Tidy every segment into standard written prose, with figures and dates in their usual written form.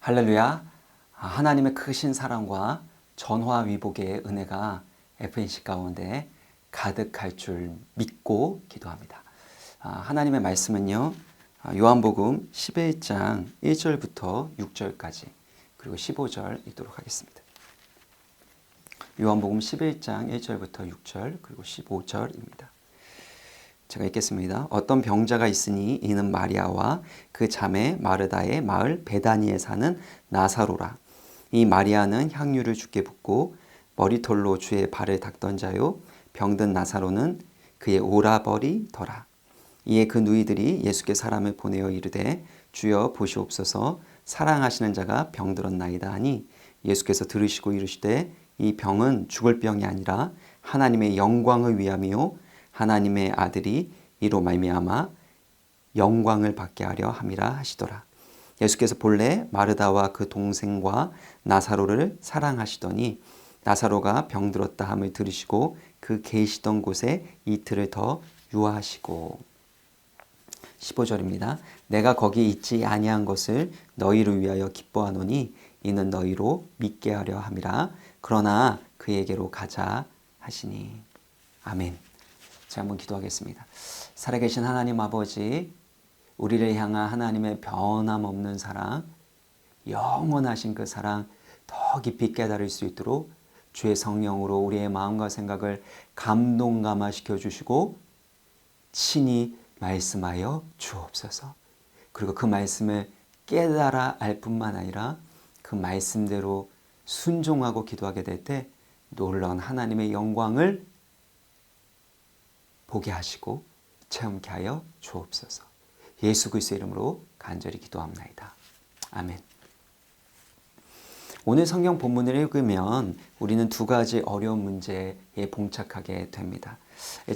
할렐루야. 하나님의 크신 사랑과 전화위복의 은혜가 FNC 가운데 가득할 줄 믿고 기도합니다. 하나님의 말씀은요, 요한복음 11장 1절부터 6절까지 그리고 15절 읽도록 하겠습니다. 요한복음 11장 1절부터 6절 그리고 15절입니다. 제가 읽겠습니다. 어떤 병자가 있으니 이는 마리아와 그 자매 마르다의 마을 베다니에 사는 나사로라. 이 마리아는 향유를 주께 붓고 머리털로 주의 발을 닦던 자요, 병든 나사로는 그의 오라버리더라. 이에 그 누이들이 예수께 사람을 보내어 이르되 주여 보시옵소서, 사랑하시는 자가 병들었나이다 하니 예수께서 들으시고 이르시되 이 병은 죽을 병이 아니라 하나님의 영광을 위함이요 하나님의 아들이 이로 말미암아 영광을 받게 하려 함이라 하시더라. 예수께서 본래 마르다와 그 동생과 나사로를 사랑하시더니 나사로가 병들었다 함을 들으시고 그 계시던 곳에 이틀을 더 유하시고. 15절입니다. 내가 거기 있지 아니한 것을 너희를 위하여 기뻐하노니 이는 너희로 믿게 하려 함이라. 그러나 그에게로 가자 하시니. 아멘. 자, 한번 기도하겠습니다. 살아계신 하나님 아버지, 우리를 향한 하나님의 변함없는 사랑, 영원하신 그 사랑 더 깊이 깨달을 수 있도록 주의 성령으로 우리의 마음과 생각을 감동감화시켜 주시고 친히 말씀하여 주옵소서. 그리고 그 말씀을 깨달아 알 뿐만 아니라 그 말씀대로 순종하고 기도하게 될 때 놀라운 하나님의 영광을 보게 하시고 체험케 하여 주옵소서. 예수 그리스도의 이름으로 간절히 기도합나이다. 아멘. 오늘 성경 본문을 읽으면 우리는 두 가지 어려운 문제에 봉착하게 됩니다.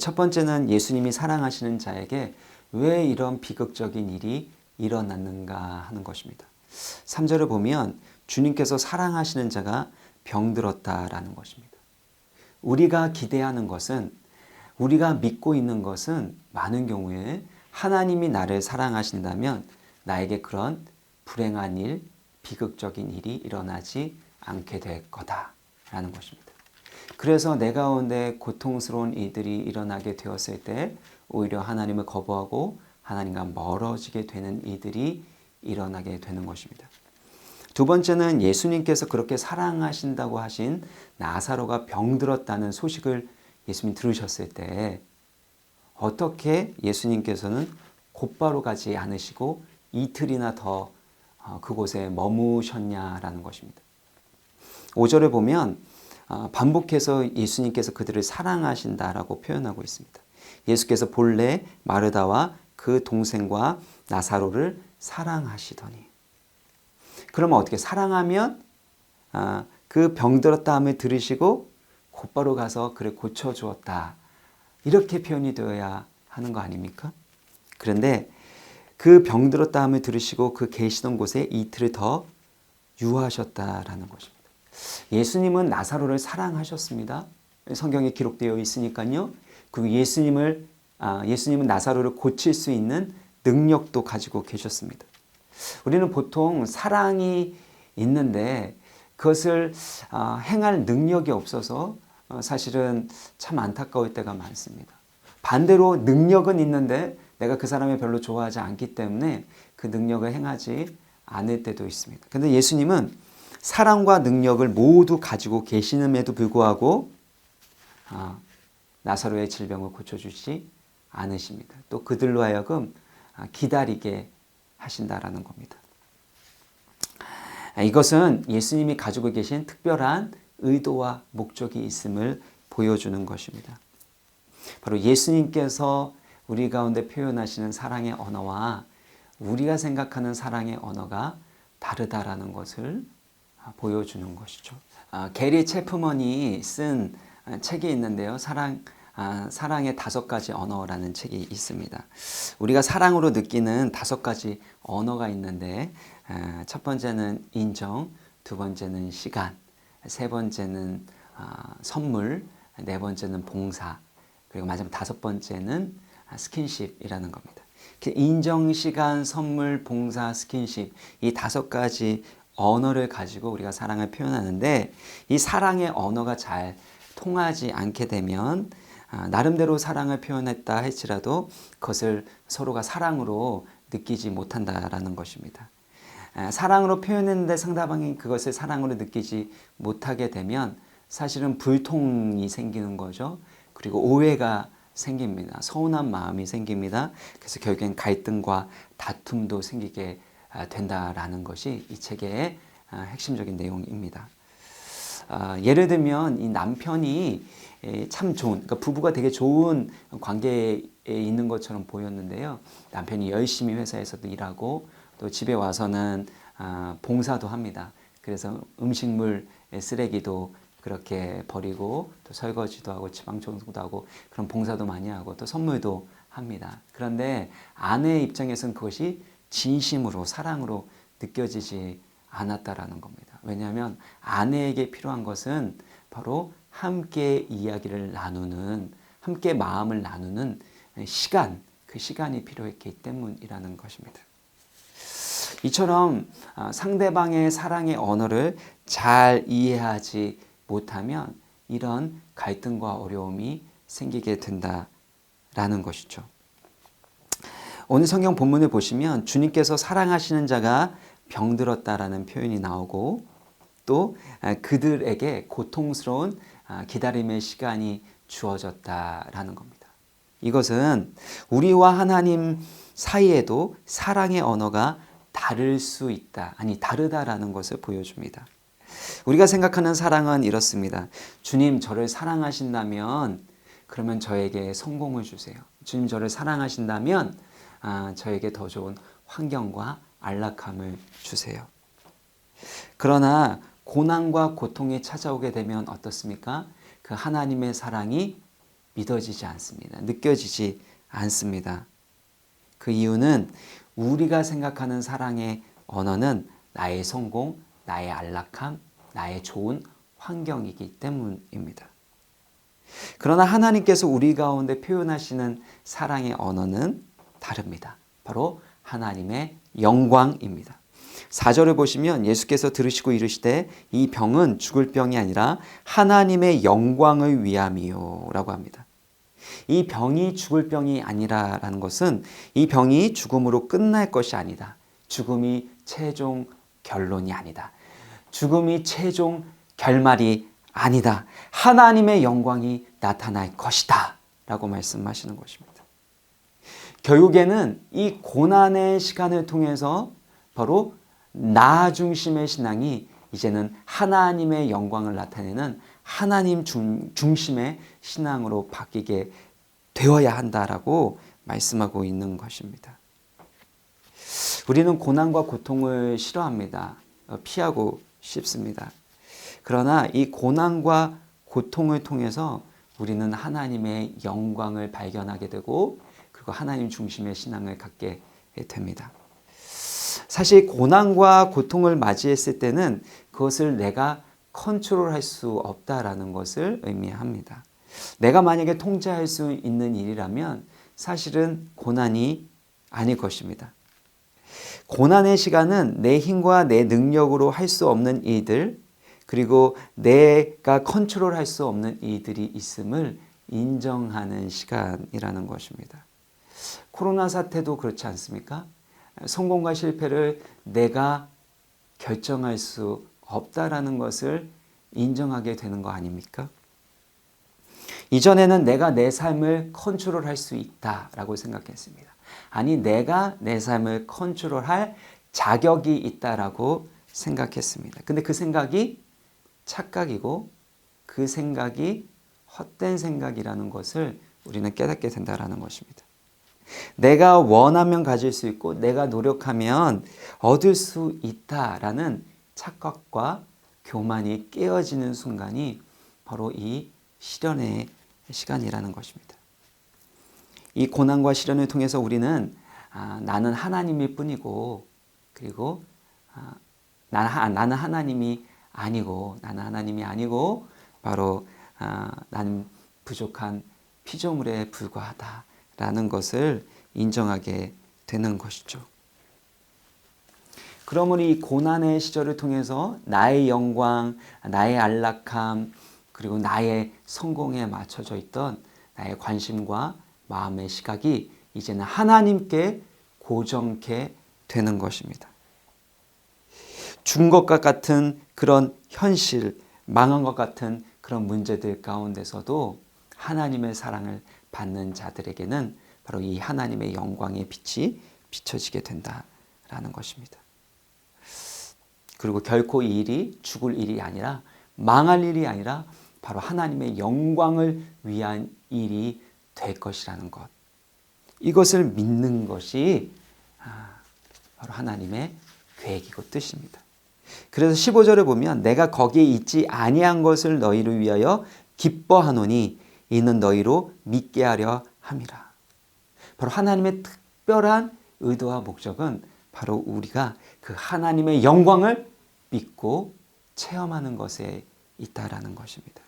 첫 번째는 예수님이 사랑하시는 자에게 왜 이런 비극적인 일이 일어났는가 하는 것입니다. 3절을 보면 주님께서 사랑하시는 자가 병들었다라는 것입니다. 우리가 기대하는 것은, 우리가 믿고 있는 것은 많은 경우에 하나님이 나를 사랑하신다면 나에게 그런 불행한 일, 비극적인 일이 일어나지 않게 될 거다라는 것입니다. 그래서 내 가운데 고통스러운 일들이 일어나게 되었을 때 오히려 하나님을 거부하고 하나님과 멀어지게 되는 일들이 일어나게 되는 것입니다. 두 번째는 예수님께서 그렇게 사랑하신다고 하신 나사로가 병들었다는 소식을 예수님 들으셨을 때 어떻게 예수님께서는 곧바로 가지 않으시고 이틀이나 더 그곳에 머무셨냐라는 것입니다. 5절을 보면 반복해서 예수님께서 그들을 사랑하신다라고 표현하고 있습니다. 예수께서 본래 마르다와 그 동생과 나사로를 사랑하시더니. 그러면 어떻게 사랑하면 그 병들었다 함을 들으시고 곧바로 가서 그를 고쳐주었다. 이렇게 표현이 되어야 하는 거 아닙니까? 그런데 그 병들었다 함을 들으시고 그 계시던 곳에 이틀을 더 유하셨다라는 것입니다. 예수님은 나사로를 사랑하셨습니다. 성경에 기록되어 있으니까요. 그리고 예수님은 나사로를 고칠 수 있는 능력도 가지고 계셨습니다. 우리는 보통 사랑이 있는데 그것을 행할 능력이 없어서 사실은 참 안타까울 때가 많습니다. 반대로 능력은 있는데 내가 그 사람을 별로 좋아하지 않기 때문에 그 능력을 행하지 않을 때도 있습니다. 그런데 예수님은 사랑과 능력을 모두 가지고 계시는에도 불구하고 나사로의 질병을 고쳐주지 않으십니다. 또 그들로 하여금 기다리게 하신다라는 겁니다. 이것은 예수님이 가지고 계신 특별한 의도와 목적이 있음을 보여주는 것입니다. 바로 예수님께서 우리 가운데 표현하시는 사랑의 언어와 우리가 생각하는 사랑의 언어가 다르다라는 것을 보여주는 것이죠. 게리 체프먼이 쓴 책이 있는데요. 사랑의 5가지 언어라는 책이 있습니다. 우리가 사랑으로 느끼는 5가지 언어가 있는데 첫 번째는 인정, 두 번째는 시간, 세 번째는 선물, 네 번째는 봉사, 그리고 마지막 5번째는 스킨십이라는 겁니다. 인정, 시간, 선물, 봉사, 스킨십 이 5가지 언어를 가지고 우리가 사랑을 표현하는데 이 사랑의 언어가 잘 통하지 않게 되면 나름대로 사랑을 표현했다 할지라도 그것을 서로가 사랑으로 느끼지 못한다라는 것입니다. 사랑으로 표현했는데 상대방이 그것을 사랑으로 느끼지 못하게 되면 사실은 불통이 생기는 거죠. 그리고 오해가 생깁니다. 서운한 마음이 생깁니다. 그래서 결국엔 갈등과 다툼도 생기게 된다라는 것이 이 책의 핵심적인 내용입니다. 예를 들면 이 남편이 참 좋은, 그러니까 부부가 되게 좋은 관계에 있는 것처럼 보였는데요. 남편이 열심히 회사에서도 일하고 또 집에 와서는 봉사도 합니다. 그래서 음식물 쓰레기도 그렇게 버리고 또 설거지도 하고 지방 청소도 하고 그런 봉사도 많이 하고 또 선물도 합니다. 그런데 아내의 입장에서는 그것이 진심으로 사랑으로 느껴지지 않았다라는 겁니다. 왜냐하면 아내에게 필요한 것은 바로 함께 이야기를 나누는, 함께 마음을 나누는 시간, 그 시간이 필요했기 때문이라는 것입니다. 이처럼 상대방의 사랑의 언어를 잘 이해하지 못하면 이런 갈등과 어려움이 생기게 된다라는 것이죠. 오늘 성경 본문을 보시면 주님께서 사랑하시는 자가 병들었다라는 표현이 나오고 또 그들에게 고통스러운 기다림의 시간이 주어졌다라는 겁니다. 이것은 우리와 하나님 사이에도 사랑의 언어가 다를 수 있다, 아니 다르다라는 것을 보여줍니다. 우리가 생각하는 사랑은 이렇습니다. 주님 저를 사랑하신다면 그러면 저에게 성공을 주세요. 주님 저를 사랑하신다면 저에게 더 좋은 환경과 안락함을 주세요. 그러나 고난과 고통이 찾아오게 되면 어떻습니까? 그 하나님의 사랑이 믿어지지 않습니다. 느껴지지 않습니다. 그 이유는 우리가 생각하는 사랑의 언어는 나의 성공, 나의 안락함, 나의 좋은 환경이기 때문입니다. 그러나 하나님께서 우리 가운데 표현하시는 사랑의 언어는 다릅니다. 바로 하나님의 영광입니다. 4절을 보시면 예수께서 들으시고 이르시되 이 병은 죽을 병이 아니라 하나님의 영광을 위함이요 라고 합니다. 이 병이 죽을 병이 아니라라는 것은 이 병이 죽음으로 끝날 것이 아니다. 죽음이 최종 결론이 아니다. 죽음이 최종 결말이 아니다. 하나님의 영광이 나타날 것이다 라고 말씀하시는 것입니다. 결국에는 이 고난의 시간을 통해서 바로 나 중심의 신앙이 이제는 하나님의 영광을 나타내는 하나님 중심의 신앙으로 바뀌게 되어야 한다라고 말씀하고 있는 것입니다. 우리는 고난과 고통을 싫어합니다. 피하고 싶습니다. 그러나 이 고난과 고통을 통해서 우리는 하나님의 영광을 발견하게 되고 그리고 하나님 중심의 신앙을 갖게 됩니다. 사실 고난과 고통을 맞이했을 때는 그것을 내가 컨트롤할 수 없다라는 것을 의미합니다. 내가 만약에 통제할 수 있는 일이라면 사실은 고난이 아닐 것입니다. 고난의 시간은 내 힘과 내 능력으로 할 수 없는 일들 그리고 내가 컨트롤할 수 없는 일들이 있음을 인정하는 시간이라는 것입니다. 코로나 사태도 그렇지 않습니까? 성공과 실패를 내가 결정할 수 없다라는 것을 인정하게 되는 거 아닙니까? 이전에는 내가 내 삶을 컨트롤할 수 있다라고 생각했습니다. 아니 내가 내 삶을 컨트롤할 자격이 있다라고 생각했습니다. 근데 그 생각이 착각이고 그 생각이 헛된 생각이라는 것을 우리는 깨닫게 된다라는 것입니다. 내가 원하면 가질 수 있고 내가 노력하면 얻을 수 있다라는 착각과 교만이 깨어지는 순간이 바로 이 시련의 시간이라는 것입니다. 이 고난과 시련을 통해서 우리는 나는 하나님일 뿐이고 그리고 나는 하나님이 아니고 바로 나는 부족한 피조물에 불과하다라는 것을 인정하게 되는 것이죠. 그러므로 이 고난의 시절을 통해서 나의 영광, 나의 안락함, 그리고 나의 성공에 맞춰져 있던 나의 관심과 마음의 시각이 이제는 하나님께 고정케 되는 것입니다. 죽은 것과 같은 그런 현실, 망한 것 같은 그런 문제들 가운데서도 하나님의 사랑을 받는 자들에게는 바로 이 하나님의 영광의 빛이 비춰지게 된다라는 것입니다. 그리고 결코 이 일이 죽을 일이 아니라 망할 일이 아니라 바로 하나님의 영광을 위한 일이 될 것이라는 것. 이것을 믿는 것이 바로 하나님의 계획이고 뜻입니다. 그래서 15절에 보면 내가 거기에 있지 아니한 것을 너희를 위하여 기뻐하노니 이는 너희로 믿게 하려 함이라. 바로 하나님의 특별한 의도와 목적은 바로 우리가 그 하나님의 영광을 믿고 체험하는 것에 있다라는 것입니다.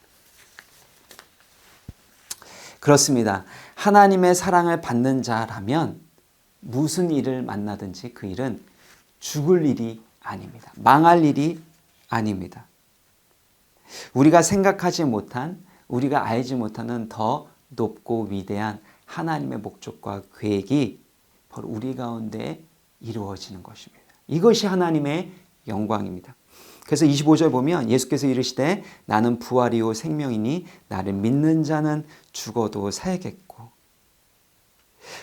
그렇습니다. 하나님의 사랑을 받는 자라면 무슨 일을 만나든지 그 일은 죽을 일이 아닙니다. 망할 일이 아닙니다. 우리가 생각하지 못한, 우리가 알지 못하는 더 높고 위대한 하나님의 목적과 계획이 바로 우리 가운데 이루어지는 것입니다. 이것이 하나님의 영광입니다. 그래서 25절 보면 예수께서 이르시되 나는 부활이요 생명이니 나를 믿는 자는 죽어도 살겠고,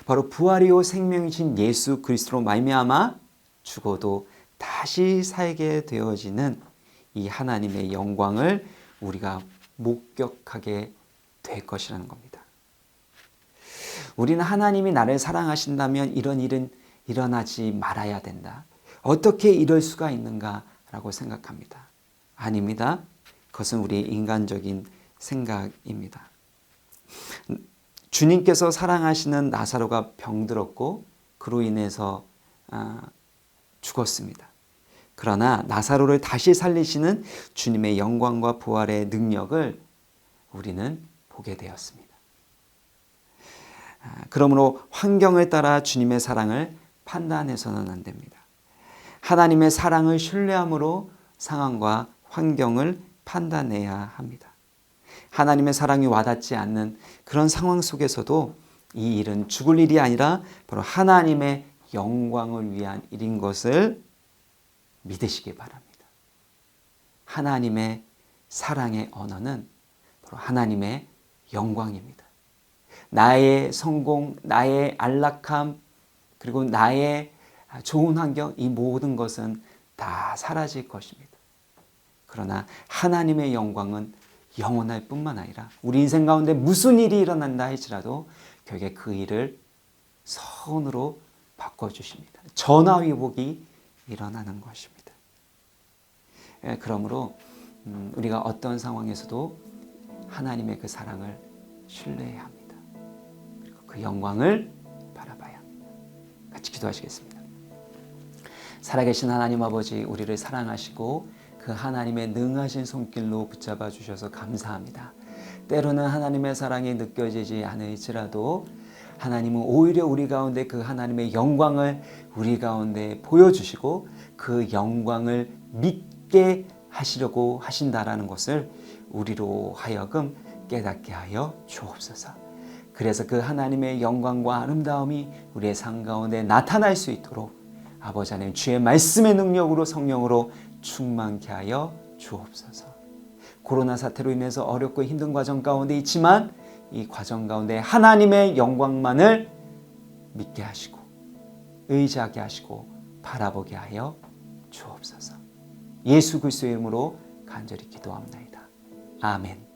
바로 부활이요 생명이신 예수 그리스도로 말미암아 죽어도 다시 살게 되어지는 이 하나님의 영광을 우리가 목격하게 될 것이라는 겁니다. 우리는 하나님이 나를 사랑하신다면 이런 일은 일어나지 말아야 된다. 어떻게 이럴 수가 있는가라고 생각합니다. 아닙니다. 그것은 우리의 인간적인 생각입니다. 주님께서 사랑하시는 나사로가 병들었고 그로 인해서 죽었습니다. 그러나 나사로를 다시 살리시는 주님의 영광과 부활의 능력을 우리는 보게 되었습니다. 그러므로 환경을 따라 주님의 사랑을 판단해서는 안 됩니다. 하나님의 사랑을 신뢰함으로 상황과 환경을 판단해야 합니다. 하나님의 사랑이 와닿지 않는 그런 상황 속에서도 이 일은 죽을 일이 아니라 바로 하나님의 영광을 위한 일인 것을 믿으시기 바랍니다. 하나님의 사랑의 언어는 바로 하나님의 영광입니다. 나의 성공, 나의 안락함, 그리고 나의 좋은 환경, 이 모든 것은 다 사라질 것입니다. 그러나 하나님의 영광은 영원할 뿐만 아니라 우리 인생 가운데 무슨 일이 일어난다 할지라도 결국에 그 일을 선으로 바꿔주십니다. 전화위복이 일어나는 것입니다. 그러므로 우리가 어떤 상황에서도 하나님의 그 사랑을 신뢰해야 합니다. 그리고 그 영광을 바라봐야 합니다. 같이 기도하시겠습니다. 살아계신 하나님 아버지, 우리를 사랑하시고 그 하나님의 능하신 손길로 붙잡아 주셔서 감사합니다. 때로는 하나님의 사랑이 느껴지지 않을지라도 하나님은 오히려 우리 가운데 그 하나님의 영광을 우리 가운데 보여주시고 그 영광을 믿게 하시려고 하신다라는 것을 우리로 하여금 깨닫게 하여 주옵소서. 그래서 그 하나님의 영광과 아름다움이 우리의 삶 가운데 나타날 수 있도록 아버지 하나님 주의 말씀의 능력으로 성령으로 충만케 하여 주옵소서. 코로나 사태로 인해서 어렵고 힘든 과정 가운데 있지만 이 과정 가운데 하나님의 영광만을 믿게 하시고 의지하게 하시고 바라보게 하여 주옵소서. 예수 그리스도의 이름으로 간절히 기도합니다. 아멘.